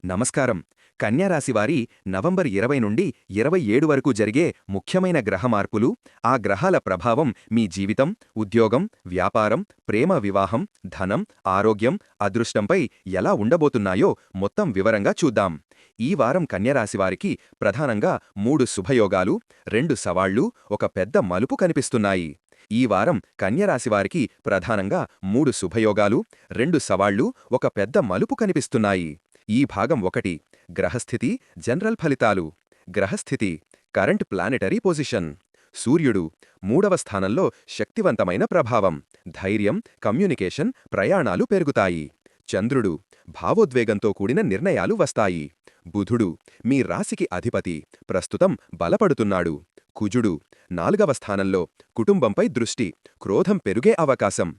నమస్కారం. కన్యారాశివారి నవంబర్ 20 నుండి 27 వరకు జరిగే ముఖ్యమైన గ్రహ మార్పులు, ఆ గ్రహాల ప్రభావం మీ జీవితం, ఉద్యోగం, వ్యాపారం, ప్రేమ వివాహం, ధనం, ఆరోగ్యం, అదృష్టంపై ఎలా ఉండబోతున్నాయో మొత్తం వివరంగా చూద్దాం. ఈ వారం కన్యరాశివారికి ప్రధానంగా 3 శుభయోగాలు, 2 సవాళ్లు, ఒక పెద్ద మలుపు కనిపిస్తున్నాయి. ఈ వారం కన్యరాశివారికి ప్రధానంగా 3 శుభయోగాలు, 2 సవాళ్లు, ఒక పెద్ద మలుపు కనిపిస్తున్నాయి. ఈ భాగం 1 గ్రహస్థితి, జనరల్ ఫలితాలు. గ్రహస్థితి, కరెంట్ ప్లానెటరీ పొజిషన్. సూర్యుడు 3వ స్థానంలో, శక్తివంతమైన ప్రభావం, ధైర్యం, కమ్యూనికేషన్, ప్రయాణాలు పెరుగుతాయి. చంద్రుడు, భావోద్వేగంతో కూడిన నిర్ణయాలు వస్తాయి. బుధుడు, మీ రాశికి అధిపతి, ప్రస్తుతం బలపడుతున్నాడు. కుజుడు 4వ స్థానంలో, కుటుంబంపై దృష్టి, క్రోధం పెరిగే అవకాశం.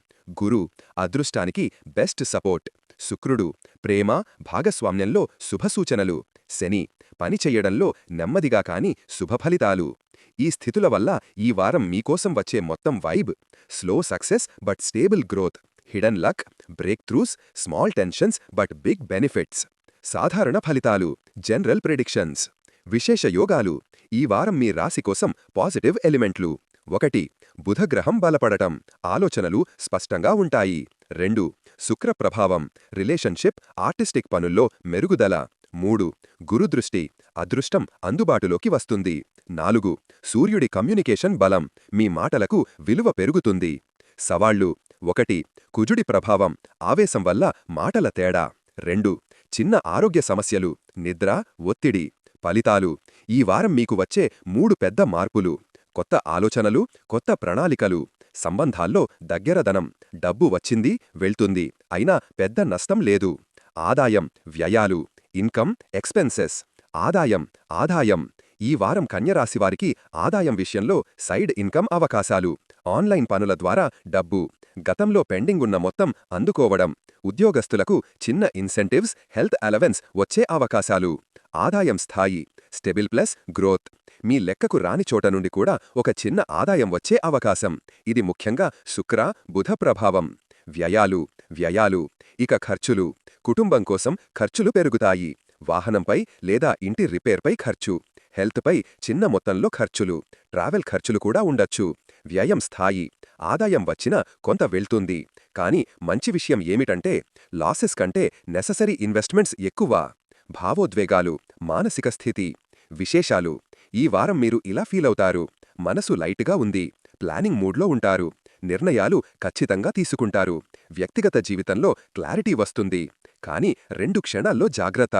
గురు, అదృష్టానికి బెస్ట్ సపోర్ట్. శుక్రుడు, ప్రేమ, భాగస్వామ్యంలో శుభసూచనలు. శని, పని చెయ్యడంలో నెమ్మదిగా కాని శుభఫలితాలు. ఈ స్థితుల వల్ల ఈ వారం మీకోసం వచ్చే మొత్తం vibe: slow success but stable growth, hidden luck, breakthroughs, small tensions but big benefits. సాధారణ ఫలితాలు, జనరల్ ప్రెడిక్షన్స్. విశేష యోగాలు. ఈ వారం మీ రాశి కోసం పాజిటివ్ ఎలిమెంట్లు: 1 బుధగ్రహం బలపడటం, ఆలోచనలు స్పష్టంగా ఉంటాయి. 2 శుక్ర ప్రభావం, రిలేషన్షిప్, ఆర్టిస్టిక్ పనుల్లో మెరుగుదల. 3 గురుదృష్టి, అదృష్టం అందుబాటులోకి వస్తుంది. 4 సూర్యుడి కమ్యూనికేషన్ బలం, మీ మాటలకు విలువ పెరుగుతుంది. సవాళ్లు: 1 కుజుడి ప్రభావం, ఆవేశం వల్ల మాటల తేడా. 2 చిన్న ఆరోగ్య సమస్యలు, నిద్ర, ఒత్తిడి. ఫలితాలు: ఈ వారం మీకు వచ్చే 3 పెద్ద మార్పులు: కొత్త ఆలోచనలు, కొత్త ప్రణాళికలు. సంబంధాల్లో దగ్గరదనం, డబ్బు వచ్చింది, వెళ్తుంది, అయినా పెద్ద నష్టం లేదు. ఆదాయం, వ్యయాలు, ఇన్కమ్, ఎక్స్పెన్సెస్. ఆదాయం. ఈ వారం కన్యరాశివారికి ఆదాయం విషయంలో సైడ్ ఇన్కమ్ అవకాశాలు, ఆన్లైన్ పనుల ద్వారా డబ్బు, గతంలో పెండింగున్న మొత్తం అందుకోవడం. ఉద్యోగస్తులకు చిన్న ఇన్సెంటివ్స్, హెల్త్ అలవెన్స్ వచ్చే అవకాశాలు. ఆదాయం స్థాయి, స్టెబిల్ ప్లస్ గ్రోత్. మీ లెక్కకు రాని చోట నుండి కూడా ఒక చిన్న ఆదాయం వచ్చే అవకాశం. ఇది ముఖ్యంగా శుక్ర, బుధ ప్రభావం. వ్యయాలు. ఇక ఖర్చులు. కుటుంబం కోసం ఖర్చులు పెరుగుతాయి. వాహనంపై లేదా ఇంటి రిపేర్పై ఖర్చు, హెల్త్పై చిన్న మొత్తంలో ఖర్చులు, ట్రావెల్ ఖర్చులు కూడా ఉండొచ్చు. వ్యయం స్థాయి, ఆదాయం వచ్చినా కొంత వెళ్తుంది. కానీ మంచి విషయం ఏమిటంటే, లాసెస్ కంటే నెససరీ ఇన్వెస్ట్మెంట్స్ ఎక్కువ. భావోద్వేగాలు, మానసిక స్థితి. విశేషాలు: ఈ వారం మీరు ఇలా ఫీలవుతారు: మనసు లైట్గా ఉంది, ప్లానింగ్ మూడ్లో ఉంటారు, నిర్ణయాలు ఖచ్చితంగా తీసుకుంటారు, వ్యక్తిగత జీవితంలో క్లారిటీ వస్తుంది. కానీ 2 క్షణాల్లో జాగ్రత్త: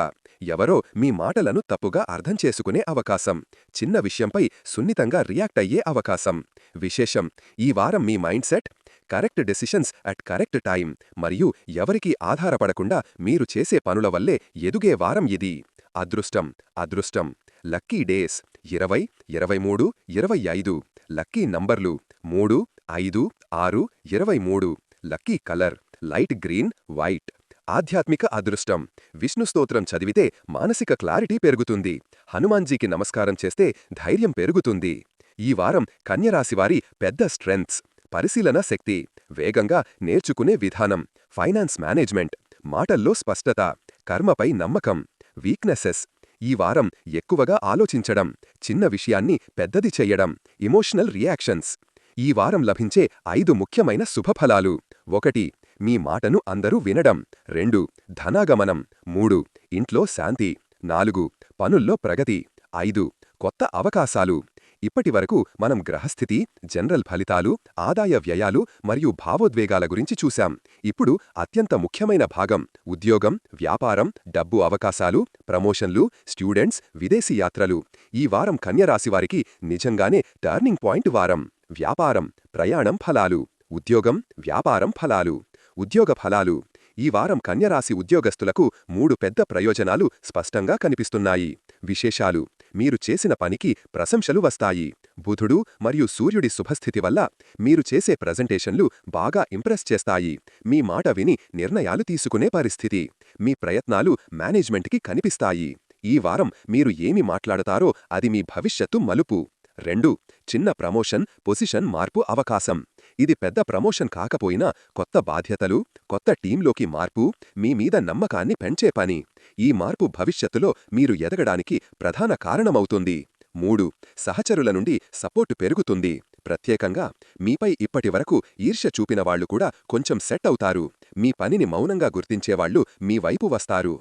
ఎవరో మీ మాటలను తప్పుగా అర్థం చేసుకునే అవకాశం, చిన్న విషయంపై సున్నితంగా రియాక్ట్ అయ్యే అవకాశం. విశేషం: ఈ వారం మీ mind set correct decisions at correct time, మరియు ఎవరికీ ఆధారపడకుండా మీరు చేసే పనుల వల్లే ఎదుగే వారం ఇది. అదృష్టం. Lucky days 20, 23, 25. లక్కీ నంబర్లు 3, 5, 6, 23. Lucky colour light green, white. ఆధ్యాత్మిక అదృష్టం: విష్ణు స్తోత్రం చదివితే మానసిక క్లారిటీ పెరుగుతుంది. హనుమాన్జీకి నమస్కారం చేస్తే ధైర్యం పెరుగుతుంది. ఈ వారం కన్యరాశివారి పెద్ద స్ట్రెంగ్త్స్: పరిశీలన శక్తి, వేగంగా నేర్చుకునే విధానం, ఫైనాన్స్ మేనేజ్మెంట్, మాటల్లో స్పష్టత, కర్మపై నమ్మకం. వీక్నెసెస్: ఈ వారం ఎక్కువగా ఆలోచించడం, చిన్న విషయాన్ని పెద్దది చెయ్యడం, ఇమోషనల్ రియాక్షన్స్. ఈ వారం లభించే 5 ముఖ్యమైన శుభఫలాలు: 1 మీ మాటను అందరూ వినడం. 2 ధనాగమనం. 3 ఇంట్లో శాంతి. 4 పనుల్లో ప్రగతి. 5 కొత్త అవకాశాలు. ఇప్పటివరకు మనం గ్రహస్థితి, జనరల్ ఫలితాలు, ఆదాయ వ్యయాలు మరియు భావోద్వేగాల గురించి చూశాం. ఇప్పుడు అత్యంత ముఖ్యమైన భాగం: ఉద్యోగం, వ్యాపారం, డబ్బు అవకాశాలు, ప్రమోషన్లు, స్టూడెంట్స్, విదేశీ యాత్రలు. ఈ వారం కన్యరాశివారికి నిజంగానే టర్నింగ్ పాయింట్ వారం. వ్యాపారం, ప్రయాణం ఫలాలు. ఉద్యోగం, వ్యాపారం ఫలాలు. ఉద్యోగ ఫలాలు. ఈ వారం కన్యరాశి ఉద్యోగస్తులకు 3 పెద్ద ప్రయోజనాలు స్పష్టంగా కనిపిస్తున్నాయి. విశేషాలు: మీరు చేసిన పనికి ప్రశంసలు వస్తాయి. బుధుడు మరియు సూర్యుడి శుభస్థితి వల్ల మీరు చేసే ప్రజెంటేషన్లు బాగా ఇంప్రెస్ చేస్తాయి. మీ మాట విని నిర్ణయాలు తీసుకునే పరిస్థితి. మీ ప్రయత్నాలు మేనేజ్మెంట్కి కనిపిస్తాయి. ఈ వారం మీరు ఏమి మాట్లాడతారో అది మీ భవిష్యత్తు మలుపు. 2 చిన్న ప్రమోషన్, పొజిషన్ మార్పు అవకాశం. ఇది పెద్ద ప్రమోషన్ కాకపోయినా కొత్త బాధ్యతలు, కొత్త టీంలోకి మార్పు, మీ మీద నమ్మకాన్ని పెంచే పని. ఈ మార్పు భవిష్యత్తులో మీరు ఎదగడానికి ప్రధాన కారణమవుతుంది. 3. సహచరుల నుండి సపోర్టు పెరుగుతుంది. ప్రత్యేకంగా మీపై ఇప్పటివరకు ఈర్ష్య చూపినవాళ్లు కూడా కొంచెం సెట్ అవుతారు. మీ పనిని మౌనంగా గుర్తించేవాళ్లు మీ వైపు వస్తారు.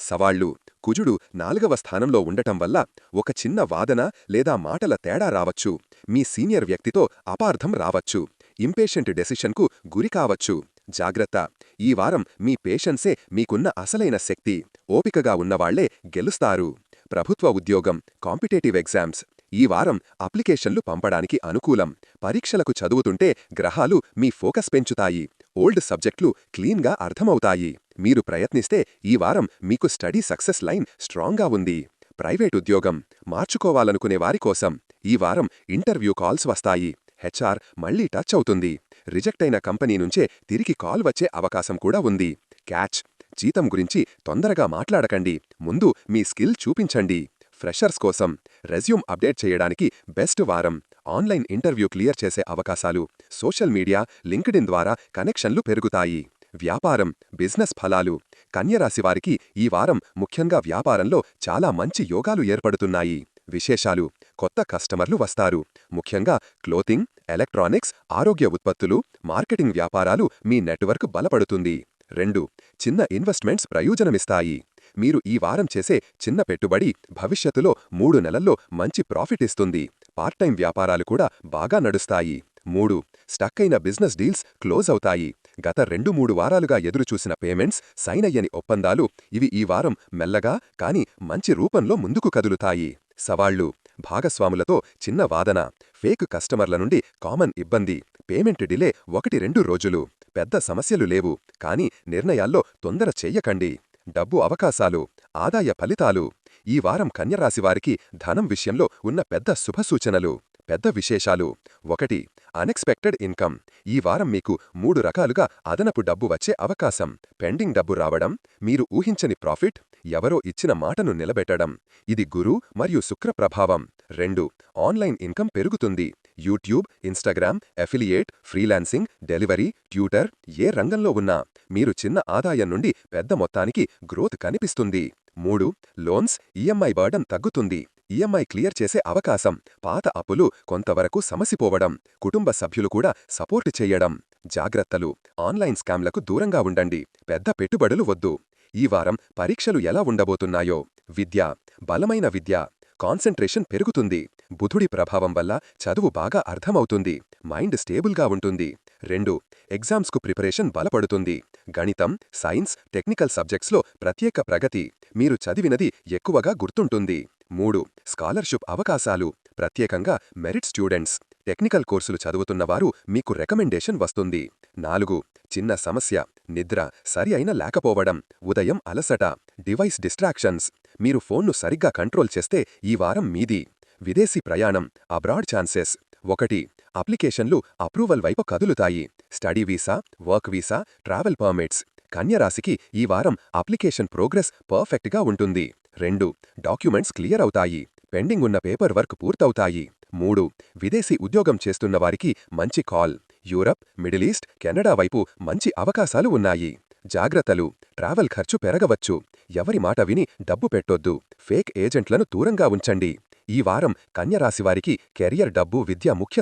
సవాళ్లు కుజుడు 4వ స్థానంలో ఉండటం వల్ల ఒక చిన్న వాదన లేదా మాటల తేడా రావచ్చు. మీ సీనియర్ వ్యక్తితో అపార్థం రావచ్చు. ఇంపేషెంట్ డెసిషన్కు గురికావచ్చు. జాగ్రత్త! ఈ వారం మీ పేషెన్సే మీకున్న అసలైన శక్తి. ఓపికగా ఉన్నవాళ్లే గెలుస్తారు. ప్రభుత్వ ఉద్యోగం, కాంపిటేటివ్ ఎగ్జామ్స్. ఈ వారం అప్లికేషన్లు పంపడానికి అనుకూలం. పరీక్షలకు చదువుతుంటే గ్రహాలు మీ ఫోకస్ పెంచుతాయి. ఓల్డ్ సబ్జెక్టులు క్లీన్గా అర్థమవుతాయి. మీరు ప్రయత్నిస్తే ఈ వారం మీకు స్టడీ సక్సెస్ లైన్ స్ట్రాంగ్గా ఉంది. ప్రైవేట్ ఉద్యోగం మార్చుకోవాలనుకునే వారి కోసం ఈ వారం ఇంటర్వ్యూ కాల్స్ వస్తాయి. హెచ్ఆర్ మళ్లీ టచ్ అవుతుంది. రిజెక్ట్ అయిన కంపెనీ నుంచే తిరిగి కాల్ వచ్చే అవకాశం కూడా ఉంది. క్యాచ్! జీతం గురించి తొందరగా మాట్లాడకండి. ముందు మీ స్కిల్ చూపించండి. ఫ్రెషర్స్ కోసం రెజ్యూమ్ అప్డేట్ చేయడానికి బెస్ట్ వారం. ఆన్లైన్ ఇంటర్వ్యూ క్లియర్ చేసే అవకాశాలు. సోషల్ మీడియా, లింక్డ్ఇన్ ద్వారా కనెక్షన్లు పెరుగుతాయి. వ్యాపారం, బిజినెస్ ఫలాలు. కన్యరాశివారికి ఈ వారం ముఖ్యంగా వ్యాపారంలో చాలా మంచి యోగాలు ఏర్పడుతున్నాయి. విశేషాలు: కొత్త కస్టమర్లు వస్తారు. ముఖ్యంగా క్లోతింగ్, ఎలక్ట్రానిక్స్, ఆరోగ్య ఉత్పత్తులు, మార్కెటింగ్ వ్యాపారాలు మీ నెట్వర్క్ బలపడుతుంది. 2. చిన్న ఇన్వెస్ట్మెంట్స్ ప్రయోజనమిస్తాయి. మీరు ఈ వారం చేసే చిన్న పెట్టుబడి భవిష్యత్తులో 3 నెలల్లో మంచి ప్రాఫిట్ ఇస్తుంది. పార్ట్ టైం వ్యాపారాలు కూడా బాగా నడుస్తాయి. 3. స్టక్ అయిన బిజినెస్ డీల్స్ క్లోజ్ అవుతాయి. గత 2-3 వారాలుగా ఎదురుచూసిన పేమెంట్స్, సైన్ అయ్యని ఒప్పందాలు ఇవి ఈ వారం మెల్లగా కానీ మంచి రూపంలో ముందుకు కదులుతాయి. సవాళ్లు: భాగస్వాములతో చిన్న వాదన, ఫేక్ కస్టమర్ల నుండి కామన్ ఇబ్బంది, పేమెంట్ డిలే 1-2 రోజులు. పెద్ద సమస్యలు లేవు, కానీ నిర్ణయాల్లో తొందర చెయ్యకండి. డబ్బు అవకాశాలు, ఆదాయ ఫలితాలు. ఈ వారం కన్యరాశివారికి ధనం విషయంలో ఉన్న పెద్ద శుభసూచనలు. పెద్ద విశేషాలు: 1. Unexpected income. ఈ వారం మీకు 3 రకాలుగా అదనపు డబ్బు వచ్చే అవకాశం. పెండింగ్ డబ్బు రావడం, మీరు ఊహించని ప్రాఫిట్, ఎవరో ఇచ్చిన మాటను నిలబెట్టడం. ఇది గురు మరియు శుక్ర ప్రభావం. 2. ఆన్లైన్ ఇన్కమ్ పెరుగుతుంది. YouTube, Instagram, affiliate, freelancing, delivery, tutor ఏ రంగంలో ఉన్నా మీరు చిన్న ఆదాయం నుండి పెద్ద మొత్తానికి గ్రోత్ కనిపిస్తుంది. 3. లోన్స్, ఈఎంఐ బర్డన్ తగ్గుతుంది. ఈఎంఐ క్లియర్ చేసే అవకాశం. పాత అప్పులు కొంతవరకు సమసిపోవడం. కుటుంబ సభ్యులు కూడా సపోర్ట్ చెయ్యడం. జాగ్రత్తలు: ఆన్లైన్ స్కామ్లకు దూరంగా ఉండండి. పెద్ద పెట్టుబడులు వద్దు. ఈ వారం పరీక్షలు ఎలా ఉండబోతున్నాయో. విద్య: బలమైన విద్య. కాన్సంట్రేషన్ పెరుగుతుంది. బుధుడి ప్రభావం వల్ల చదువు బాగా అర్థమవుతుంది. మైండ్ స్టేబుల్గా ఉంటుంది. 2. ఎగ్జామ్స్కు ప్రిపరేషన్ బలపడుతుంది. గణితం, సైన్స్, టెక్నికల్ సబ్జెక్ట్స్లో ప్రత్యేక ప్రగతి. మీరు చదివినది ఎక్కువగా గుర్తుంటుంది. 3. స్కాలర్షిప్ అవకాశాలు. ప్రత్యేకంగా మెరిట్ స్టూడెంట్స్, టెక్నికల్ కోర్సులు చదువుతున్నవారు మీకు రికమెండేషన్ వస్తుంది. 4. చిన్న సమస్య: నిద్ర సరి అయిన లేకపోవడం, ఉదయం అలసట, డివైస్ డిస్ట్రాక్షన్స్. మీరు ఫోన్ను సరిగ్గా కంట్రోల్ చేస్తే ఈ వారం మీది. విదేశీ ప్రయాణం, అబ్రాడ్ ఛాన్సెస్. 1. అప్లికేషన్లు అప్రూవల్ వైపు కదులుతాయి. Study visa, work visa, travel permits. కన్యరాశికి ఈ వారం అప్లికేషన్ ప్రోగ్రెస్ పర్ఫెక్ట్గా ఉంటుంది. 2. డాక్యుమెంట్స్ క్లియర్ అవుతాయి. పెండింగ్ ఉన్న పేపర్ వర్క్ పూర్తవుతాయి. 3. విదేశీ ఉద్యోగం చేస్తున్నవారికి మంచి call. Europe, Middle East, Canada వైపు మంచి అవకాశాలు ఉన్నాయి. జాగ్రత్తలు: ట్రావెల్ ఖర్చు పెరగవచ్చు. ఎవరి మాట విని డబ్బు పెట్టొద్దు. ఫేక్ ఏజెంట్లను దూరంగా ఉంచండి. ఈ వారం కన్యరాశివారికి కెరియర్, డబ్బు, విద్య ముఖ్య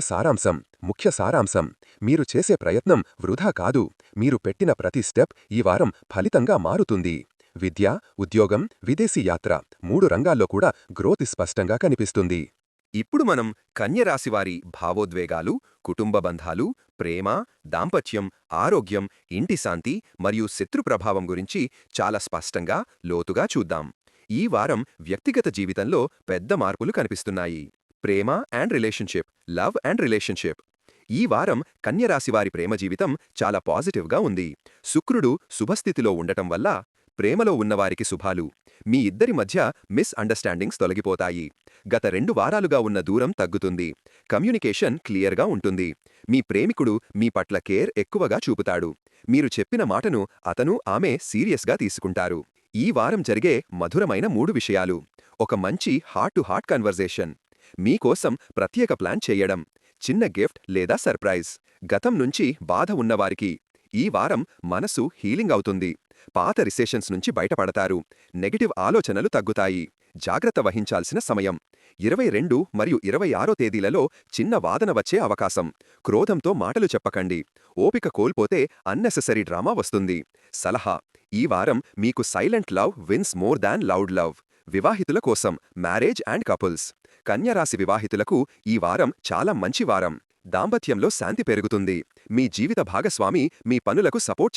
సారాంశం. మీరు చేసే ప్రయత్నం వృధా కాదు. మీరు పెట్టిన ప్రతి స్టెప్ ఈ వారం ఫలితంగా మారుతుంది. విద్య, ఉద్యోగం, విదేశీ యాత్ర 3 రంగాల్లో కూడా గ్రోత్ స్పష్టంగా కనిపిస్తుంది. ఇప్పుడు మనం కన్యరాశివారి భావోద్వేగాలు, కుటుంబ బంధాలు, ప్రేమ, దాంపత్యం, ఆరోగ్యం, ఇంటి శాంతి మరియు శత్రు ప్రభావం గురించి చాలా స్పష్టంగా, లోతుగా చూద్దాం. ఈ వారం వ్యక్తిగత జీవితంలో పెద్ద మార్పులు కనిపిస్తున్నాయి. ప్రేమ and relationship, love and relationship. ఈ వారం కన్యరాశివారి ప్రేమ జీవితం చాలా పాజిటివ్గా ఉంది. శుక్రుడు శుభస్థితిలో ఉండటం వల్ల ప్రేమలో ఉన్నవారికి శుభాలు. మీ ఇద్దరి మధ్య మిస్ అండర్స్టాండింగ్స్ తొలగిపోతాయి. గత 2 వారాలుగా ఉన్న దూరం తగ్గుతుంది. కమ్యూనికేషన్ క్లియర్గా ఉంటుంది. మీ ప్రేమికుడు మీ పట్ల కేర్ ఎక్కువగా చూపుతాడు. మీరు చెప్పిన మాటను అతను, ఆమె సీరియస్గా తీసుకుంటారు. ఈ వారం జరిగే మధురమైన 3 విషయాలు. ఒక మంచి హార్ట్ టు హార్ట్ కన్వర్జేషన్. మీకోసం ప్రత్యేక ప్లాన్ చేయడం. చిన్న గిఫ్ట్ లేదా సర్ప్రైజ్. గతం నుంచి బాధ ఉన్నవారికి ఈ వారం మనసు హీలింగ్ అవుతుంది. పాత రిసేషన్స్ నుంచి బయటపడతారు. నెగటివ్ ఆలోచనలు తగ్గుతాయి. జాగ్రత్త వహించాల్సిన సమయం 22 మరియు 26 తేదీలలో చిన్న వాదన వచ్చే అవకాశం. క్రోధంతో మాటలు చెప్పకండి. ఓపిక కోల్పోతే అన్నెసెసరీ డ్రామా వస్తుంది. సలహా: ఈ వారం మీకు silent love wins more than loud love. వివాహితుల కోసం మ్యారేజ్ అండ్ కపుల్స్. కన్యరాశి వివాహితులకు ఈ వారం చాలా మంచి వారం. దాంపత్యంలో శాంతి పెరుగుతుంది. మీ జీవిత భాగస్వామి మీ పనులకు సపోర్ట్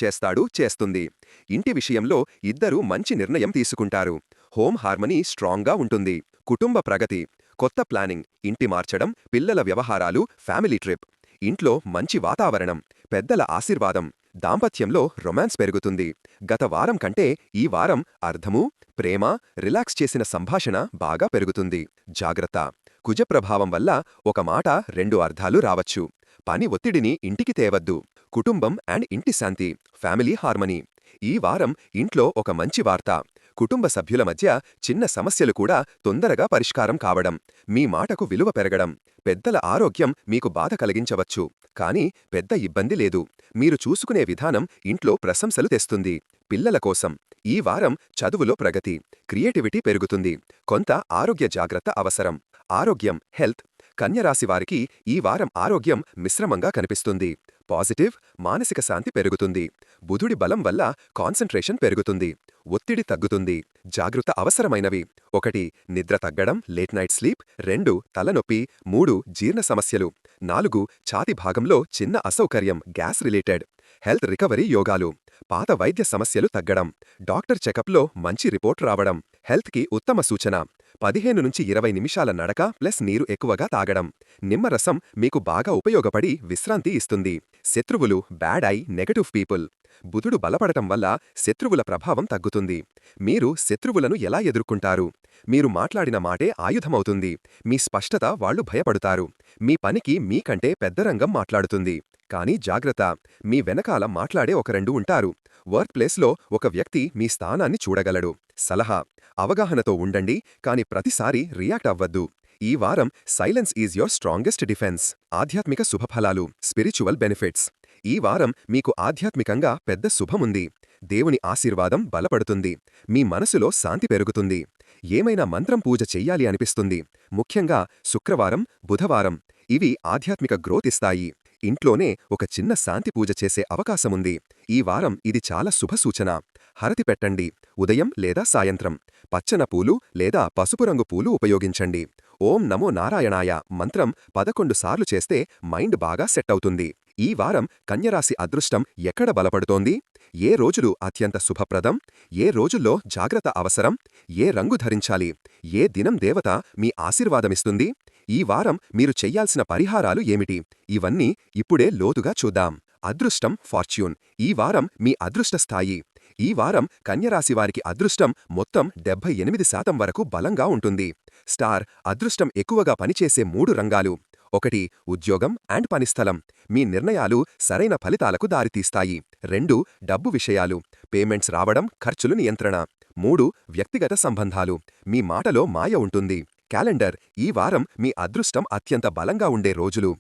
చేస్తుంది. ఇంటి విషయంలో ఇద్దరూ మంచి నిర్ణయం తీసుకుంటారు. హోమ్ హార్మనీ స్ట్రాంగ్గా ఉంటుంది. కుటుంబ ప్రగతి, కొత్త ప్లానింగ్, ఇంటి మార్చడం, పిల్లల వ్యవహారాలు, ఫ్యామిలీ ట్రిప్. ఇంట్లో మంచి వాతావరణం, పెద్దల ఆశీర్వాదం. దాంపత్యంలో రొమాన్స్ పెరుగుతుంది. గత వారం కంటే ఈ వారం అర్థము, ప్రేమ, రిలాక్స్ చేసిన సంభాషణ బాగా పెరుగుతుంది. జాగ్రత్త: కుజప్రభావం వల్ల ఒక మాట 2 అర్థాలు రావచ్చు. పని ఒత్తిడిని ఇంటికి తేవద్దు. కుటుంబం అండ్ ఇంటి శాంతి, ఫ్యామిలీ హార్మనీ. ఈ వారం ఇంట్లో ఒక మంచి వార్త. కుటుంబ సభ్యుల మధ్య చిన్న సమస్యలు కూడా తొందరగా పరిష్కారం కావడం. మీ మాటకు విలువ పెరగడం. పెద్దల ఆరోగ్యం మీకు బాధ కలిగించవచ్చు, కానీ పెద్ద ఇబ్బంది లేదు. మీరు చూసుకునే విధానం ఇంట్లో ప్రశంసలు తెస్తుంది. పిల్లల కోసం ఈ వారం చదువులో ప్రగతి, క్రియేటివిటీ పెరుగుతుంది. కొంత ఆరోగ్య జాగ్రత్త అవసరం. ఆరోగ్యం, హెల్త్. కన్యరాశివారికి ఈ వారం ఆరోగ్యం మిశ్రమంగా కనిపిస్తుంది. పాజిటివ్, మానసిక శాంతి పెరుగుతుంది. బుధుడి బలం వల్ల కాన్సంట్రేషన్ పెరుగుతుంది. ఒత్తిడి తగ్గుతుంది. జాగృత అవసరమైనవి: 1 నిద్ర తగ్గడం, లేట్ నైట్ స్లీప్. 2 తలనొప్పి. 3 జీర్ణ సమస్యలు. 4 ఛాతి భాగంలో చిన్న అసౌకర్యం, గ్యాస్ రిలేటెడ్. హెల్త్ రికవరీ యోగాలు. పాత వైద్య సమస్యలు తగ్గడం. డాక్టర్ చెకప్లో మంచి రిపోర్ట్ రావడం. హెల్త్కి ఉత్తమ సూచన: 15 నుంచి 20 నిమిషాల నడక ప్లస్ నీరు ఎక్కువగా తాగడం. నిమ్మరసం మీకు బాగా ఉపయోగపడి విశ్రాంతి ఇస్తుంది. శత్రువులు, బ్యాడ్ ఐ, నెగటివ్ పీపుల్. బుధుడు బలపడటం వల్ల శత్రువుల ప్రభావం తగ్గుతుంది. మీరు శత్రువులను ఎలా ఎదుర్కొంటారు? మీరు మాట్లాడిన మాటే ఆయుధమవుతుంది. మీ స్పష్టత వాళ్లు భయపడుతారు. మీ పనికి మీకంటే పెద్ద రంగం మాట్లాడుతుంది. కానీ జాగ్రత్త, మీ వెనకాల మాట్లాడే ఒక 2 ఉంటారు. వర్క్ ప్లేస్లో ఒక వ్యక్తి మీ స్థానాన్ని చూడగలడు. సలహా: అవగాహనతో ఉండండి, కాని ప్రతిసారి రియాక్ట్ అవ్వద్దు. ఈ వారం silence is your strongest defence. ఆధ్యాత్మిక శుభఫలాలు, స్పిరిచువల్ బెనిఫిట్స్. ఈ వారం మీకు ఆధ్యాత్మికంగా పెద్ద శుభముంది. దేవుని ఆశీర్వాదం బలపడుతుంది. మీ మనసులో శాంతి పెరుగుతుంది. ఏమైనా మంత్రం పూజ చెయ్యాలి అనిపిస్తుంది. ముఖ్యంగా శుక్రవారం, బుధవారం. ఇవి ఆధ్యాత్మిక గ్రోత్ ఇస్తాయి. ఇంట్లోనే ఒక చిన్న శాంతి పూజ చేసే అవకాశముంది. ఈ వారం ఇది చాలా శుభసూచన. హరతి పెట్టండి. ఉదయం లేదా సాయంత్రం. పచ్చన పూలు లేదా పసుపు రంగు పూలు ఉపయోగించండి. ఓం నమో నారాయణాయ మంత్రం 11 సార్లు చేస్తే మైండ్ బాగా సెట్ అవుతుంది. ఈ వారం కన్యరాశి అదృష్టం ఎక్కడ బలపడుతోంది? ఏ రోజులు అత్యంత శుభప్రదం? ఏ రోజుల్లో జాగ్రత్త అవసరం? ఏ రంగు ధరించాలి? ఏ దినం దేవత మీ ఆశీర్వాదమిస్తుంది? ఈ వారం మీరు చెయ్యాల్సిన పరిహారాలు ఏమిటి? ఇవన్నీ ఇప్పుడే లోతుగా చూద్దాం. అదృష్టం, ఫార్చ్యూన్. ఈ వారం మీ అదృష్ట స్థాయి. ఈ వారం కన్యరాశివారికి అదృష్టం మొత్తం 78% వరకు బలంగా ఉంటుంది. స్టార్: అదృష్టం ఎక్కువగా పనిచేసే 3 రంగాలు. 1 ఉద్యోగం అండ్ పనిస్థలం. మీ నిర్ణయాలు సరైన ఫలితాలకు దారితీస్తాయి. 2 డబ్బు విషయాలు. పేమెంట్స్ రావడం, ఖర్చులు నియంత్రణ. 3 వ్యక్తిగత సంబంధాలు. మీ మాటలో మాయ ఉంటుంది. క్యాలెండర్: ఈ వారం మీ అదృష్టం అత్యంత బలంగా ఉండే రోజులు.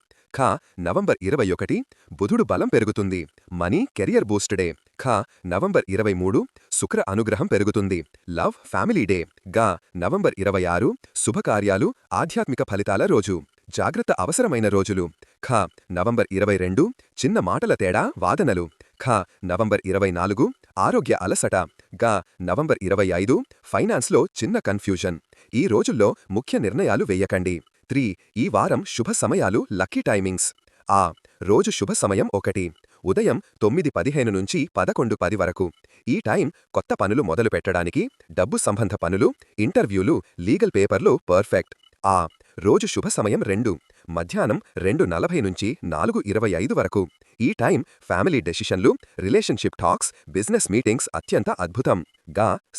నవంబర్ 21 బుధుడు బలం పెరుగుతుంది. Money, career Boost day. November 23 శుక్ర అనుగ్రహం పెరుగుతుంది. Love, family day. నవంబర్ 26 శుభకార్యాలు, ఆధ్యాత్మిక ఫలితాల రోజు. జాగ్రత్త అవసరమైన రోజులు. నవంబర్ 22 చిన్న మాటల తేడా, వాదనలు. నవంబర్ 24 ఆరోగ్య అలసట. నవంబర్ 25 ఫైనాన్స్లో చిన్న కన్ఫ్యూజన్. ఈ రోజుల్లో ముఖ్య నిర్ణయాలు వేయకండి. 3 ఈ వారం శుభ సమయాలు, లక్కీ టైమింగ్స్. రోజు శుభ సమయం 1 ఉదయం 9:15 నుంచి 11:10 వరకు. ఈ టైం కొత్త పనులు మొదలు పెట్టడానికి, డబ్బు సంబంధ పనులు, ఇంటర్వ్యూలు, లీగల్ పేపర్లు పర్ఫెక్ట్. రోజు శుభ సమయం 2 మధ్యాహ్నం 2:40 నుంచి 4:25 వరకు. ఈ టైం ఫ్యామిలీ డెసిషన్లు, రిలేషన్షిప్ టాక్స్, బిజినెస్ మీటింగ్స్ అత్యంత అద్భుతం.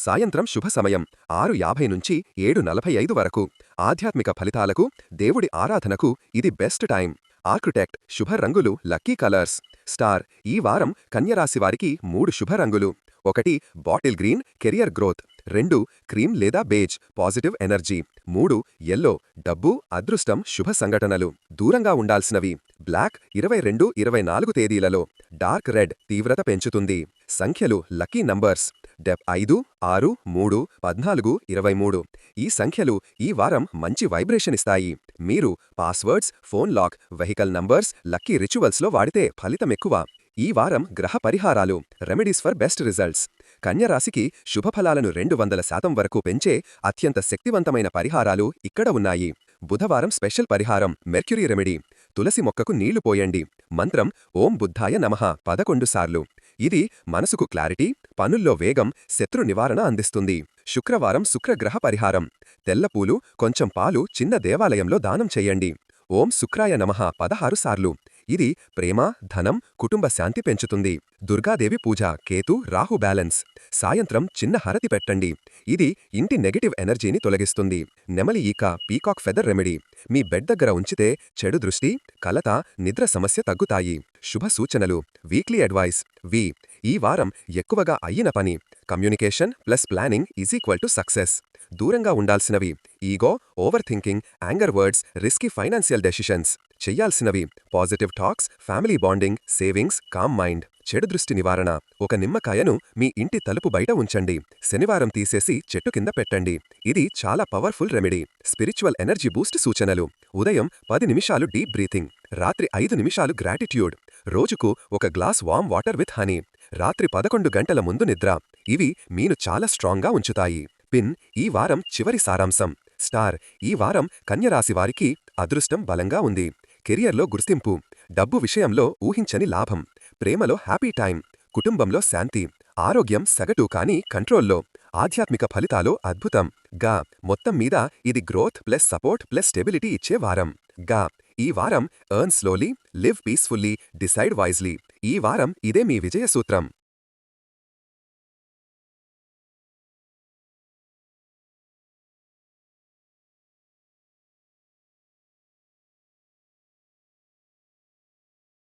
సాయంత్రం శుభ సమయం 6:50 నుంచి 7:45 వరకు. ఆధ్యాత్మిక ఫలితాలకు, దేవుడి ఆరాధనకు ఇది బెస్ట్ టైం. ఆర్కిటెక్ట్: శుభ రంగులు, లక్కీ కలర్స్. స్టార్: ఈ వారం కన్యరాశివారికి 3 శుభ రంగులు. ఒకటి bottle green career growth, 2 cream లేదా బేజ్ పాజిటివ్ ఎనర్జీ, 3 యెల్లో డబ్బు అదృష్టం శుభ సంఘటనలు. దూరంగా ఉండాల్సినవి బ్లాక్ 22-24 తేదీలలో, డార్క్ రెడ్ తీవ్రత పెంచుతుంది. సంఖ్యలు లక్కీ నంబర్స్ 5, 6, 3, 14, 23. ఈ సంఖ్యలు ఈ వారం మంచి వైబ్రేషన్ ఇస్తాయి. మీరు passwords, phone lock, vehicle numbers lucky రిచువల్స్లో వాడితే ఫలితమెక్కువ. ఈ వారం గ్రహ పరిహారాలు రెమెడీస్ ఫర్ బెస్ట్ రిజల్ట్స్. కన్యరాశికి శుభఫలాలను 200% వరకు పెంచే అత్యంత శక్తివంతమైన పరిహారాలు ఇక్కడ ఉన్నాయి. బుధవారం స్పెషల్ పరిహారం మెర్క్యూరీ రెమెడీ. తులసి మొక్కకు నీళ్లు పోయండి. మంత్రం ఓం బుద్ధాయ నమః 11 సార్లు. ఇది మనసుకు క్లారిటీ, పనుల్లో వేగం, శత్రు నివారణ అందిస్తుంది. శుక్రవారం శుక్రగ్రహ పరిహారం. తెల్లపూలు, కొంచెం పాలు చిన్న దేవాలయంలో దానం చెయ్యండి. ఓం శుక్రాయ నమః 16 సార్లు. ఇది ప్రేమ, ధనం, కుటుంబ శాంతి పెంచుతుంది. దుర్గాదేవి పూజ కేతు రాహు బ్యాలెన్స్. సాయంత్రం చిన్న హరతి పెట్టండి. ఇది ఇంటి నెగటివ్ ఎనర్జీని తొలగిస్తుంది. నెమలి ఈక పీకాక్ ఫెదర్ రెమెడీ. మీ బెడ్ దగ్గర ఉంచితే చెడు దృష్టి, కలత, నిద్ర సమస్య తగ్గుతాయి. శుభ సూచనలు వీక్లీ అడ్వైస్. ఈ వారం ఎక్కువగా అయ్యిన పని కమ్యూనికేషన్ ప్లస్ ప్లానింగ్ = సక్సెస్. దూరంగా ఉండాల్సినవి ego, over thinking, anger words, risky financial decisions. చెయ్యాల్సినవి positive talks, family bonding, savings, calm mind. చెడు దృష్టి నివారణ. ఒక నిమ్మకాయను మీ ఇంటి తలుపు బయట ఉంచండి. శనివారం తీసేసి చెట్టు కింద పెట్టండి. ఇది చాలా powerful remedy. Spiritual energy Boost సూచనలు ఉదయం 10 నిమిషాలు డీప్ బ్రీతింగ్, రాత్రి 5 నిమిషాలు గ్రాటిట్యూడ్, రోజుకు ఒక glass warm water with honey, రాత్రి 11 గంటల ముందు నిద్ర. ఇవి మీను చాలా స్ట్రాంగ్గా ఉంచుతాయి. పిన్ ఈ వారం చివరి సారాంశం స్టార్. ఈ వారం కన్యరాశి వారికి అదృష్టం బలంగా ఉంది. కెరియర్లో గుర్తింపు, డబ్బు విషయంలో ఊహించని లాభం, ప్రేమలో హ్యాపీ టైం, కుటుంబంలో శాంతి, ఆరోగ్యం సగటు కానీ కంట్రోల్లో, ఆధ్యాత్మిక ఫలితాలు అద్భుతం. మొత్తం మీద ఇది growth plus support plus stability ఇచ్చే వారం. ఈ వారం earn slowly, live peacefully, decide wisely. ఈ వారం ఇదే మీ విజయ సూత్రం.